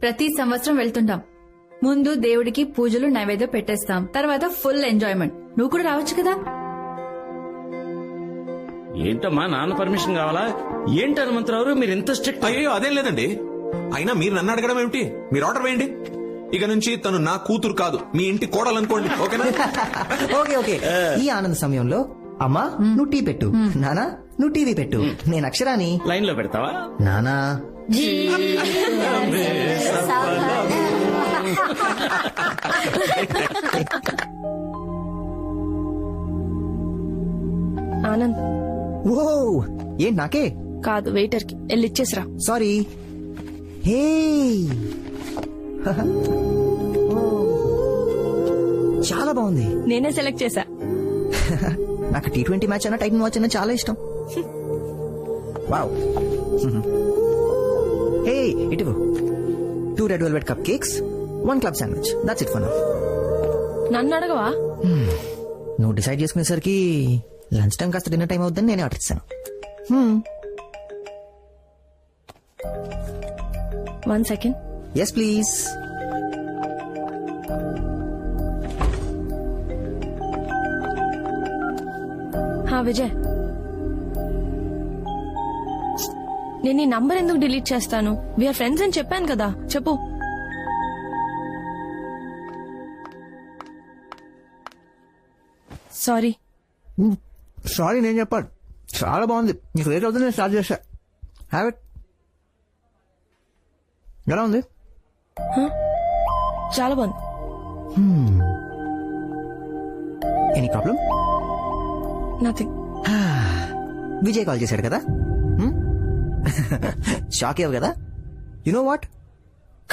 ప్రతి సంవత్సరం వెళ్తుంటాం. ముందు దేవుడికి పూజలు నైవేద్యం పెట్టేస్తాం, తర్వాత ఫుల్ ఎంజాయ్మెంట్. నువ్వు కూడా రావచ్చు కదా. ఏంటమ్మా నాన్న పర్మిషన్ కావాలా? ఏంటి హనుమంతరావు మీరు ఇంత స్ట్రిక్ట్? అయ్యో అదేం లేదండి. అయినా మీరు నన్ను అడగడం ఏమిటి? మీరు ఆర్డర్ వేయండి. ఇక నుంచి తను నా కూతురు కాదు, మీ ఇంటి కోడలనుకోండి. ఓకేనా? Okay okay. ఈ ఆనంద సమయంలో అమ్మా నువ్వు టీ పెట్టు, నానా నువ్వు టీవీ పెట్టు, నేను అక్షరాని లైన్ లో పెడతావా? నానా ఆనంద్ ఓ ఏంటి నాకే కాదు, వెయిటర్ కి వెళ్ళి ఇచ్చేసిరా. సారీ. హే చాలా బాగుంది. నేనే సెలెక్ట్ చేశా. నాకు T20 మ్యాచ్ అన్న టైటన్ వాచ్ అన్న చాలా ఇష్టం. వావ్. హే ఇటు 2 red velvet cup cakes, 1 club sandwich. That's it for now. నన్ను అడగవా? నువ్వు డిసైడ్ చేసుకునేసరికి లంచ్ టైం కాస్త డిన్నర్ టైం అవుతుందని నేనే ఆర్డర్ ఇస్తాను. 1 సెకండ్. Yes please. హా విజయ్, నేను ఈ నంబర్ ఎందుకు డిలీట్ చేస్తాను? వీఆర్ ఫ్రెండ్స్ అని చెప్పాను కదా. చెప్పు. సారీ. సారీ నేను చెప్పాను. చాలా బాగుంది. నీకు లేట్ అవుతుంది, నేను స్టార్ట్ చేశా. Have it. ఎలా ఉంది? చాలా బాగుంది. Any problem? Nothing. Vijay call చేశాడు కదా, షాక్ అయ్యావు కదా. యు నో వాట్,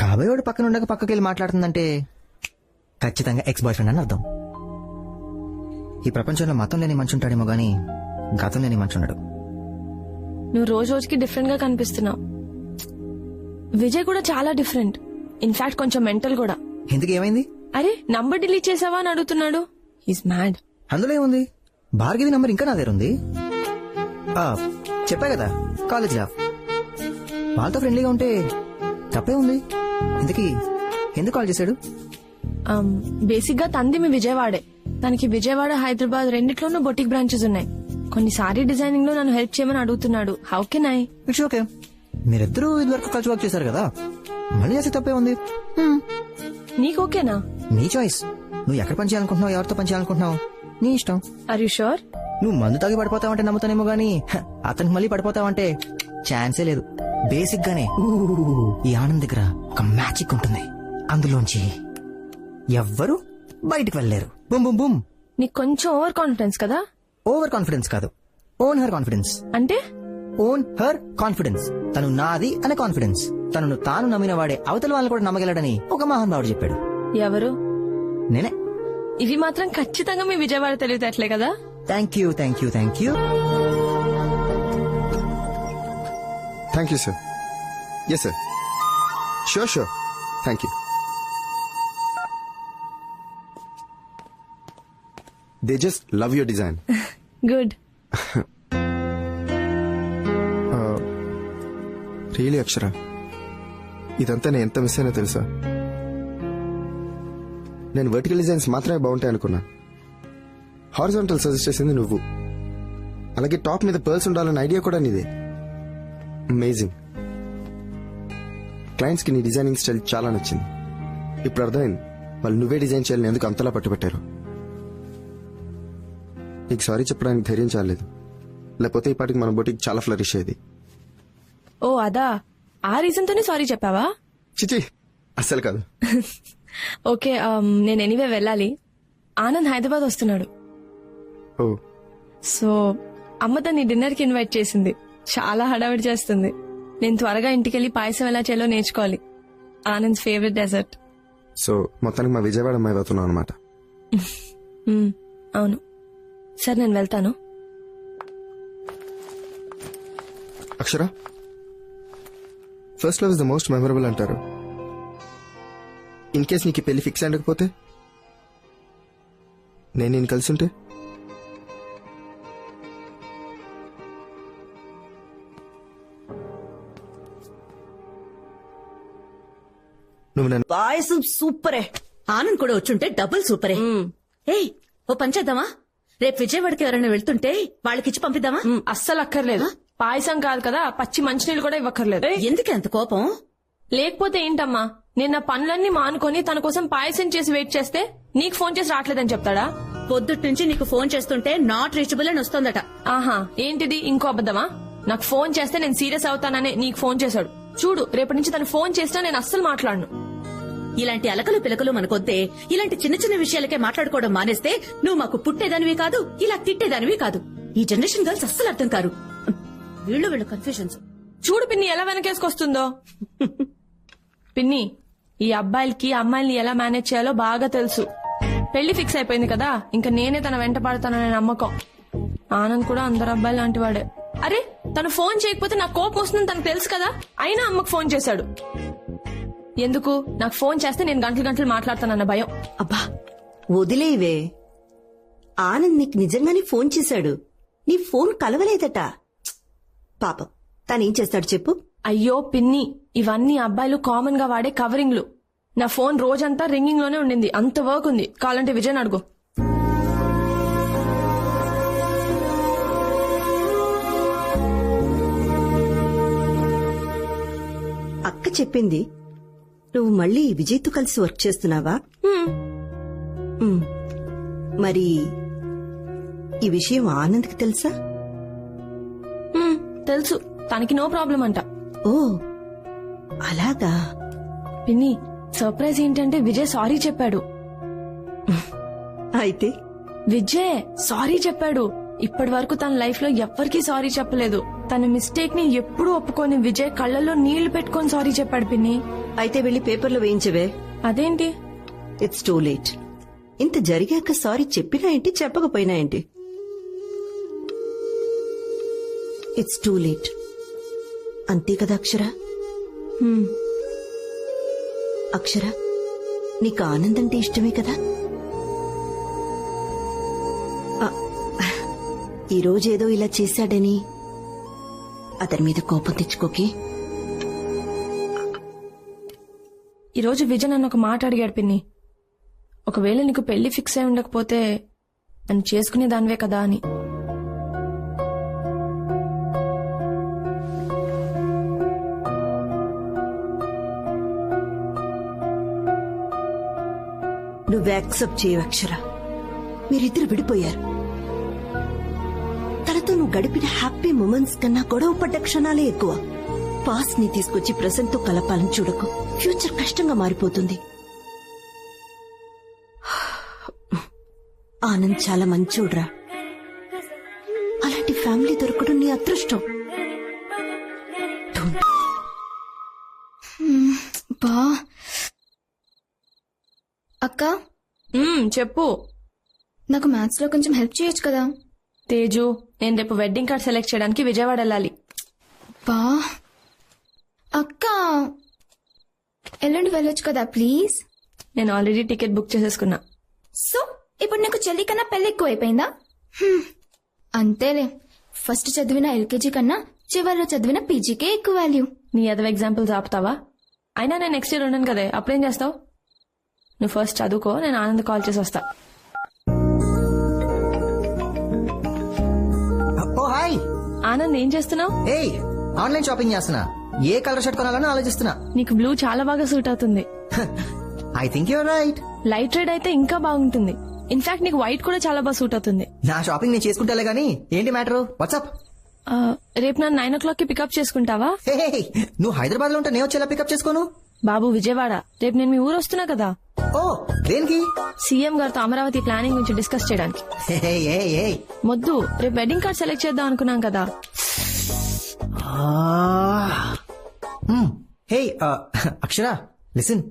కాబోయేవాడు పక్కన ఉండక పక్కకి వెళ్ళి మాట్లాడుతుందంటే ఖచ్చితంగా ఎక్స్ బాయ్ ఫ్రెండ్ అని అర్థం. ఈ ప్రపంచంలో మతం లేని మనిషి ఉంటాడేమో గానీ గతం లేని మనిషి ఉన్నాడు. నువ్వు రోజు రోజుకి డిఫరెంట్ గా కనిపిస్తున్నావు. విజయ్ కూడా చాలా డిఫరెంట్. ఇన్ఫాక్ట్ కొంచెం మెంటల్ కూడా. ఎందుకు ఏమైంది? అరే నంబర్ డిలీట్ చేసావా అని అడుగుతున్నాడు. He's mad. అందులో ఏముంది? భార్గవి నంబర్ ఇంకా నా దగ్గర ఉంది. చెప్పా కదా, కాలేజ్ రా. వాళ్ళతో ఫ్రెండ్లీగా ఉంటే తప్పే ఉంది. ఇంతకీ ఎందుకు కాల్ చేశాడు? బేసిక్ గా తంది మీ విజయవాడే. తనకి విజయవాడ, హైదరాబాద్ రెండిట్లోనూ బొటిక్ బ్రాంచెస్ ఉన్నాయి. కొన్ని సారీ డిజైనింగ్ లో నన్ను హెల్ప్ చేయమని అడుగుతున్నాడు. How can I? It's okay. మీరిద్దరూ ఇదివరకు కలిసి వర్క్ చేశారు కదా, మళ్ళీ చేస్తే తప్పే ఉంది. నీకు ఓకేనా? నీ చాయిస్. నువ్వు ఎక్కడ పని చేయాలనుకుంటున్నావు, ఎవరితో పని చేయాలనుకుంటున్నావు, నీ ఇష్టం. Are you sure? నువ్వు మందు తాగి పడిపోతావంటే నమ్ముతానేమో గానీ అతనికి మళ్ళీ పడిపోతావంటే ఛాన్సే లేదు. బేసిక్ గానే ఈ ఆనంద్ దగ్గర ఒక మ్యాజిక్ ఉంటుంది. అందులోంచి ఎవ్వరు బయటికి వెళ్ళలేరు. Boom boom boom. నీకు కొంచెం ఓవర్ కాన్ఫిడెన్స్ కదా. ఓవర్ కాన్ఫిడెన్స్ కాదు, ఓన్ హర్ కాన్ఫిడెన్స్. అంటే ఓన్ హర్ కాన్ఫిడెన్స్. తను నాది అనే కాన్ఫిడెన్స్. తనను తాను నమ్మిన వాడే అవతల వాళ్ళని కూడా నమ్మగలడని ఒక మహానుభావుడు చెప్పాడు. ఎవరు? నేనే. ఇవి మాత్రం ఖచ్చితంగా మీ విజయవాడ తెలివితేటలే కదా. Thank you thank you thank you. Thank you sir. Yes sir, sure sure. Thank you. They just love your design. Good. Really Akshara, ఇదంతా నేను ఎంత మిస్ అయినా తెలుసా? నేను వర్టికల్ డిజైన్స్ మాత్రమే బాగుంటాయి అనుకున్నా. హారిజాంటల్ సజెస్ట్ చేసింది నువ్వు. అలాగే టాప్ మీద పర్ల్స్ ఉండాలన్న ఐడియా కూడా నీదే. అమేజింగ్. క్లయింట్స్ కి నీ డిజైనింగ్ స్టైల్ చాలా నచ్చింది. ఇప్పుడు అర్థమైంది వాళ్ళు నువ్వే డిజైన్ చేయాలని ఎందుకు అంతలా పట్టుబట్టారు. నీకు సారీ చెప్పడానికి ధైర్యం చాలేదు, లేకపోతే ఈ పాటికి మన బొటిక్ చాలా ఫ్లరిష్ అయ్యేది. ఓ అదా, ఆ రీజన్ తోనే సారీ చెప్పావా? చిచి అస్సలు కాదు. ఓకే, నేను ఎనీవే వెళ్ళాలి. ఆనంద్ హైదరాబాద్ వస్తున్నాడు. ఓ, సో అమ్మ తన్ని డిన్నర్ కి ఇన్వైట్ చేసింది. చాలా హడావిడి చేస్తుంది. నేను త్వరగా ఇంటికెళ్లి పాయసం ఎలా చేయాలో నేర్చుకోవాలి. Anand favourite dessert. సో మొత్తానికి మా విజయవాడ అమ్మాయి అవుతున్నావు అనమాట. అవును. సరే నేను వెళ్తాను. Akshara, first love is the most memorable అంటారు. ఇన్ కేస్ నీకు పెళ్లి ఫిక్స్ అయ్యకపోతే, నేను కలిసి ఉంటే నువ్వు నన్ను పాయసం సూపరే. ఆనంద్ కూడా వచ్చుంటే డబుల్ సూపరే. ఏయ్ ఓ పని చేద్దామా? రేపు విజయవాడకి ఎవరైనా వెళ్తుంటే వాళ్ళకిచ్చి పంపిద్దామా? అస్సలు అక్కర్లేదు. పాయసం కాదు కదా, పచ్చి మంచినీళ్ళు కూడా ఇవ్వక్కర్లేదు. ఎందుకు అంత కోపం? లేకపోతే ఏంటమ్మా, నేను నా పనులన్నీ మానుకొని తన కోసం పాయసం చేసి వెయిట్ చేస్తే నీకు ఫోన్ చేసి రావట్లేదని చెప్తాడా? పొద్దుట్ నుంచి నీకు ఫోన్ చేస్తుంటే నాట్ రీచబుల్ అని వస్తోందట. ఆహా, ఏంటిది ఇంకో అబద్దమా? నాకు ఫోన్ చేస్తే నేను సీరియస్ అవుతాననే నీకు ఫోన్ చేశాడు. చూడు, రేపటి నుంచి తను ఫోన్ చేసినా నేను అస్సలు మాట్లాడను. ఇలాంటి అలకలు పిలకలు మనకొద్దే. ఇలాంటి చిన్న చిన్న విషయాలకే మాట్లాడుకోవడం మానేస్తే నువ్వు మాకు పుట్టేదానివి కాదు, ఇలా తిట్టేదానివి కాదు. ఈ జనరేషన్ గర్ల్స్ అస్సలు అర్థం కారు. వీళ్ళు కన్ఫ్యూజన్స్. చూడు పిన్ని ఎలా వెనకేసుకొస్తుందో. పిన్ని, ఈ అబ్బాయిలకి అమ్మాయిల్ని ఎలా మేనేజ్ చేయాలో బాగా తెలుసు. పెళ్లి ఫిక్స్ అయిపోయింది కదా, ఇంకా నేనే తన వెంట పడతాననే నమ్మకం. ఆనంద్ కూడా అందరు అబ్బాయి లాంటి వాడే. అరే, తను ఫోన్ చేయకపోతే నాకు కోపం వస్తుందని తనకు తెలుసు కదా, అయినా అమ్మకు ఫోన్ చేశాడు. ఎందుకు? నాకు ఫోన్ చేస్తే నేను గంటలు గంటలు మాట్లాడతానన్న భయం. అబ్బా వదిలేవే. ఆనంద్ నీకు నిజంగానే ఫోన్ చేశాడు. నీ ఫోన్ కలవలేదట. పాపం తనేం చేస్తాడు చెప్పు. అయ్యో పిన్ని, ఇవన్నీ అబ్బాయిలు కామన్ గా వాడే కవరింగ్లు. నా ఫోన్ రోజంతా రింగింగ్ లోనే ఉండింది. అంత వర్క్ ఉంది, కావాలంటే విజయ్ అడుగు. అక్క చెప్పింది నువ్వు మళ్ళీ విజయ్తో కలిసి వర్క్ చేస్తున్నావా? ఉమ్. మరి ఈ విషయం ఆనంద్కి తెలుసా? తెలుసు, తనకి నో ప్రాబ్లం అంట. ఓ అలాగా. పిన్ని, సర్ప్రైజ్ ఏంటంటే విజయ్ సారీ చెప్పాడు. అయితే విజయ్ సారీ చెప్పాడు. ఇప్పటి వరకు తన లైఫ్ లో ఎవ్వరికీ సారీ చెప్పలేదు. తన మిస్టేక్ ని ఎప్పుడూ ఒప్పుకొని విజయ్ కళ్ళల్లో నీళ్లు పెట్టుకొని సారీ చెప్పాడు పిన్ని. అయితే వెళ్లి పేపర్లో వేయించవే. అదేంటి? It's too late. ఇంత జరిగాక సారీ చెప్పినా ఏంటి, చెప్పకపోయినా ఏంటి? It's too late. అంతే కదా అక్షర? అక్షర, నీకు ఆనంద్ అంటే ఇష్టమే కదా? ఈ రోజేదో ఇలా చేశాడని అతని మీద కోపం తెచ్చుకోకే. ఈ రోజు విజయ్ నన్ను ఒక మాట అడిగాడు పిన్ని. ఒకవేళ నీకు పెళ్లి ఫిక్స్ అయి ఉండకపోతే నన్ను చేసుకునే దానివే కదా అని. నువ్వు యాక్సెప్ట్ చేయవు అక్షర. మీరిద్దరు విడిపోయారు. తనతో నువ్వు గడిపిన హ్యాపీ మూమెంట్స్ కన్నా గొడవ పడ్డ క్షణాలే ఎక్కువ. పాస్ట్ ని తీసుకొచ్చి ప్రెసెంట్ తో కలపాలని చూడకు. ఫ్యూచర్ కష్టంగా మారిపోతుంది. ఆనంద్ చాలా మంచోడ్రా. అలాంటి ఫ్యామిలీ దొరకడం నీ అదృష్టం. బా అక్క, చెప్పు. నాకు మ్యాథ్స్ లో కొంచెం హెల్ప్ చేయొచ్చు కదా? తేజు, నేను రేపు వెడ్డింగ్ కార్డ్ సెలెక్ట్ చేయడానికి విజయవాడ వెళ్ళాలి. బా అక్క, ఎల్లుండి వెళ్ళొచ్చు కదా ప్లీజ్? నేను ఆల్రెడీ టికెట్ బుక్ చేసేసుకున్నా. సో ఇప్పుడు నీకు చెల్లి కన్నా పెళ్లి ఎక్కువ అయిపోయిందా? అంతేలే, ఫస్ట్ చదివిన ఎల్కేజీ కన్నా చివరిలో చదివిన పీజీకే ఎక్కువ వాల్యూ. నీ అదవ ఎగ్జాంపుల్స్ ఆపుతావా? అయినా నేను నెక్స్ట్ ఇయర్ ఉన్నాను కదే, అప్పుడేం చేస్తావు? నువ్వు ఫస్ట్ చదువుకో, నేను ఆనంద్ కాల్ చేసి వస్తా. ఓ హాయ్ ఆనంద్, ఏం చేస్తున్నావు? ఏయ్, ఆన్లైన్ షాపింగ్ చేస్తున్నా. ఏ కలర్ షర్ట్ కొనాలని ఆలోచిస్తున్నా. నీకు బ్లూ చాలా బాగా సూట్ అవుతుంది. I think you're right. Light red అయితే ఇంకా బాగుంటుంది. ఇన్ఫాక్ట్ నీకు వైట్ కూడా చాలా బాగా సూట్ అవుతుంది. నా షాపింగ్ నేను చేసుకుంటాలే గానీ ఏంటి మ్యాటర్? వాట్సాప్? రేపు నన్ను 9 o'clock కి పికప్ చేసుకుంటావా? నువ్వు హైదరాబాద్ లో ఉంటే నేను వచ్చేలా పికప్ చేసుకోను. బాబు విజయవాడ, రేపు నేను మీ ఊరు వస్తున్నా కదా. ఓ దేనికి? సీఎం గారితో అమరావతి ప్లానింగ్ గురించి డిస్కస్ చేయడానికి. మొద్దు, రేపు వెడ్డింగ్ కార్డ్ సెలెక్ట్ చేద్దాం అనుకున్నాం కదా. Hey Akshara, listen,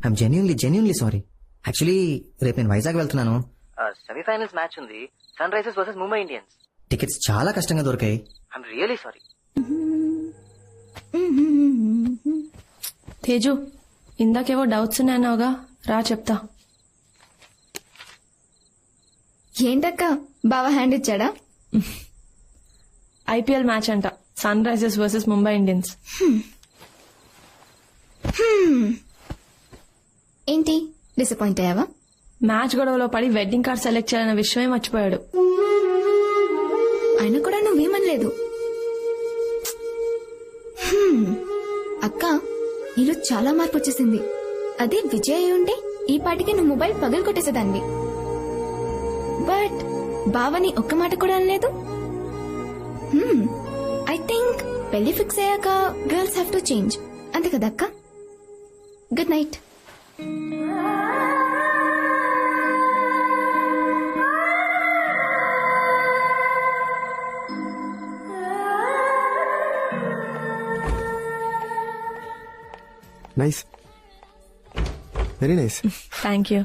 I'm genuinely sorry. Actually రేపు నేను వైజాగ్ వెళ్తున్నాను. సెమీఫైనల్స్ మ్యాచ్ ఉంది, sunrisers versus Mumbai Indians. Tickets చాలా కష్టంగా దొరికాయి. I'm really sorry. తేజు, ఇందాకేవో డౌట్స్ ఉన్నాయన్నావుగా, రా చెప్తా. ఏంటక్క, బావా హ్యాండ్ ఇచ్చాడా? ఐపీఎల్ మ్యాచ్ అంట, sunrisers versus Mumbai Indians. ఏంటి డిసప్పాయింట్ అయ్యావా? మ్యాచ్ గొడవలో పడి వెడ్డింగ్ కార్డ్ సెలెక్ట్ చేయాలన్న విషయమే మర్చిపోయాడు. అయినా కూడా నువ్వేమనలేదు. అక్క, నీలో చాలా మార్పు వచ్చేసింది. అదే విజయ్ అయి ఉంటే ఈ పాటికి నువ్వు మొబైల్ పగలు కొట్టేసేదాన్ని. బట్ బావని ఒక్క మాట కూడా అనలేదు. ఐ థింక్ పెళ్లి ఫిక్స్ అయ్యాక గర్ల్స్ హ్యావ్ టు చేంజ్, అంతే కదా అక్క? Good night. Nice, very nice. Thank you.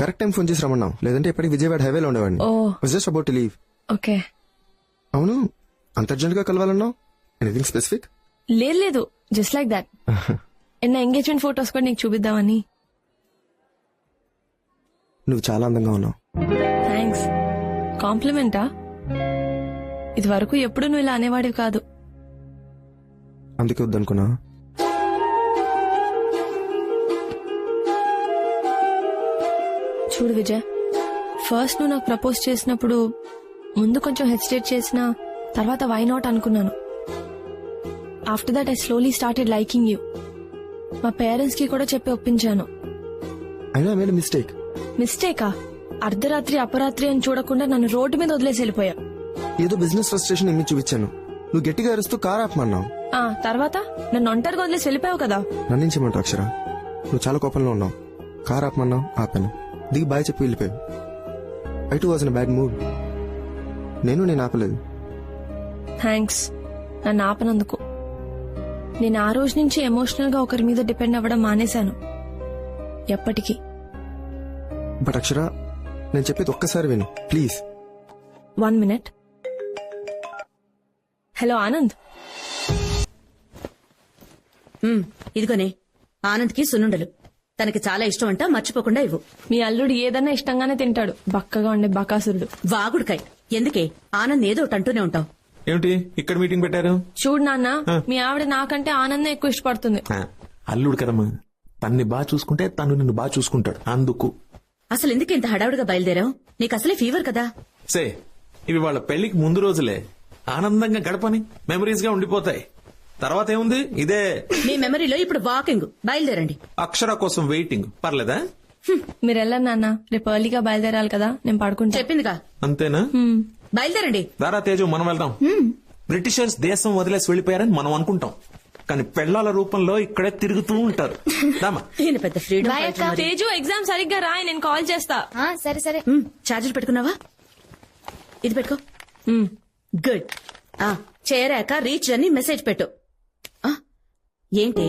Correct time phone చేసి రమ్మన్నావు, లేదంటే ఎప్పటికి విజయవాడ హైవేలో ఉండేవాడిని. Just about to leave. Okay. అవును, అంత అర్జెంట్ గా కలవాలన్నావు? Anything specific? లేదు, జస్ట్ లైక్ దాట్. ఎన్న ఎంగేజ్మెంట్ ఫోటోస్ కూడా నీకు చూపిద్దామని. నువ్వు చాలా అందంగా ఉన్నావు. థ్యాంక్స్. కాంప్లిమెంటా? ఇది వరకు ఎప్పుడు నువ్వు ఇలా అనేవాడివి కాదు. అందుకే వద్దనుకున్నా. చూడు విజయ్, ఫస్ట్ నువ్వు నాకు ప్రపోజ్ చేసినప్పుడు ముందు కొంచెం హెసిటేట్ చేసినా తర్వాత వై నాట్ అనుకున్నాను. After that I slowly started liking you. మా పేరెంట్స్ కి కూడా చెప్పి ఒప్పించాను. అయినా ఐ మేడ్ ఎ మిస్టేక్. మిస్టేకా? అర్ధరాత్రి అపరాత్రి అని చూడకుండా నన్ను రోడ్డు మీద వదిలేసి వెళ్ళిపోయా. ఏదో బిజినెస్ ఫ్రస్ట్రేషన్ ఇమ్మి చూపించాను. నువ్వు గట్టిగా అరుస్తూ కార్ ఆపమన్నావు. తర్వాత నన్ను ఒంటరిగా వదిలేసి వెళ్ళిపోయావు కదా. నన్ను చేయమంటావు అక్షర? నువ్వు చాలా కోపంలో ఉన్నావు. కార్ ఆపమన్నావు, ఆపాను. దిగి బాయ్ చెప్పి వెళ్ళిపోయావు. I two was in bad mood. నేను ఆపలేదు. థ్యాంక్స్ నన్ను ఆపనందుకు. నేను ఆ రోజు నుంచి ఎమోషనల్ గా ఒకరి మీద డిపెండ్ అవ్వడం మానేశాను. ఎప్పటికీ. బట్ అక్షర, నేను చెప్పేది ఒక్కసారి విను ప్లీజ్. 1 minute. హలో ఆనంద్. ఇదిగోనే ఆనంద్కి సున్నుండలు. తనకి చాలా ఇష్టం అంట, మర్చిపోకుండా ఇవ్వు. మీ అల్లుడు ఏదన్నా ఇష్టంగానే తింటాడు, బక్కగా ఉండే బకాసురుడు. వాగుడుకాయ్. ఎందుకే ఆనంద్ ఏదో ఒకటి అంటూనే ఉంటావు. ఏమిటి ఇక్కడ మీటింగ్ పెట్టారు? చూడు నాన్న, మీ ఆవిడ నాకంటే ఆనందం ఎక్కువ ఇష్టపడుతుంది. అల్లుడు కదమ్మా, తన్ని బాగా చూసుకుంటే తను నిన్ను బాగా చూసుకుంటాడు. అందుకు అసలు ఎందుకు ఇంత హడావుడిగా బయలుదేరావు? నీకు అసలే ఫీవర్ కదా. సే, ఇవి వాళ్ళ పెళ్లికి ముందు రోజులే. ఆనందంగా గడపని మెమరీస్ గా ఉండిపోతాయి. తర్వాత ఏముంది, ఇదే మీ మెమరీలో ఇప్పుడు వాకింగ్. బయలుదేరండి. అక్షర కోసం వెయిటింగ్. పర్లేదా? మీరు వెళ్ళండి నాన్న, రేపు ఎర్లీగా బయలుదేరాలి కదా, నేను పడుకుంటా. చెప్పిందిగా. అంతేనా? బయలుదేరండి. దారా తేజు, మనం వెళ్దాం. బ్రిటిషర్స్ దేశం వదిలేసి వెళ్లిపోయారని మనం అనుకుంటాం, కానీ పెళ్లాల రూపంలో ఇక్కడే తిరుగుతూ ఉంటారు. నేను పెద్ద ఫ్రీడమ్. తేజు, ఎగ్జామ్ సరిగ్గా రాయి, నేను కాల్ చేస్తా. సరే సరే. ఛార్జర్ పెట్టుకున్నావా? ఇది పెట్టుకో. గుడ్. చేరాక రీచ్ అని మెసేజ్ పెట్టు. ఏంటి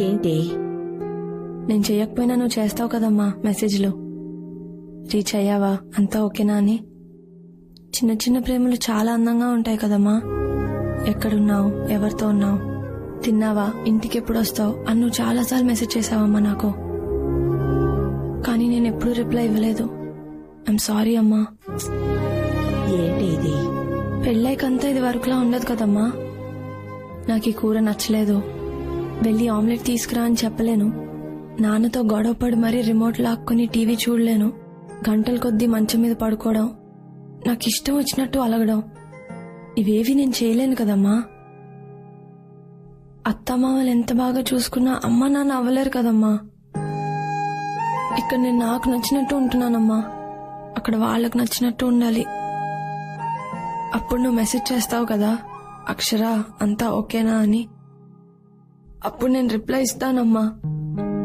ఏంటి నేను చెయ్యకపోయినా నువ్వు చేస్తావు కదమ్మా మెసేజ్లు. రీచ్ అయ్యావా, అంతా ఓకేనా అని. చిన్న చిన్న ప్రేమలు చాలా అందంగా ఉంటాయి కదమ్మా. ఎక్కడున్నావు, ఎవరితో ఉన్నావు, తిన్నావా, ఇంటికి ఎప్పుడు వస్తావు అని నువ్వు చాలాసార్లు మెసేజ్ చేసావమ్మా నాకు. కానీ నేను ఎప్పుడూ రిప్లై ఇవ్వలేదు. ఐఎమ్ సారీ అమ్మా. ఏంటి ఇది? పెళ్ళైకంతా ఇది వరకులా ఉండదు కదమ్మా. నాకు ఈ కూర నచ్చలేదు, వెళ్ళి ఆమ్లెట్ తీసుకురా అని చెప్పలేను. నాన్నతో గొడవపడి మరీ రిమోట్ లాక్కుని టీవీ చూడలేను. గంటల కొద్దీ మంచం మీద పడుకోవడం, నాకు ఇష్టం వచ్చినట్టు అలగడం, ఇవేవి నేను చేయలేను కదమ్మా. అత్తమామలు ఎంత బాగా చూసుకున్నా అమ్మ నాన్న అవ్వలేరు కదమ్మా. ఇక్కడ నేను నాకు నచ్చినట్టు ఉంటున్నానమ్మా, అక్కడ వాళ్ళకు నచ్చినట్టు ఉండాలి. అప్పుడు నువ్వు మెసేజ్ చేస్తావు కదా, అక్షర అంతా ఓకేనా అని. అప్పుడు నేను రిప్లై ఇస్తానమ్మా.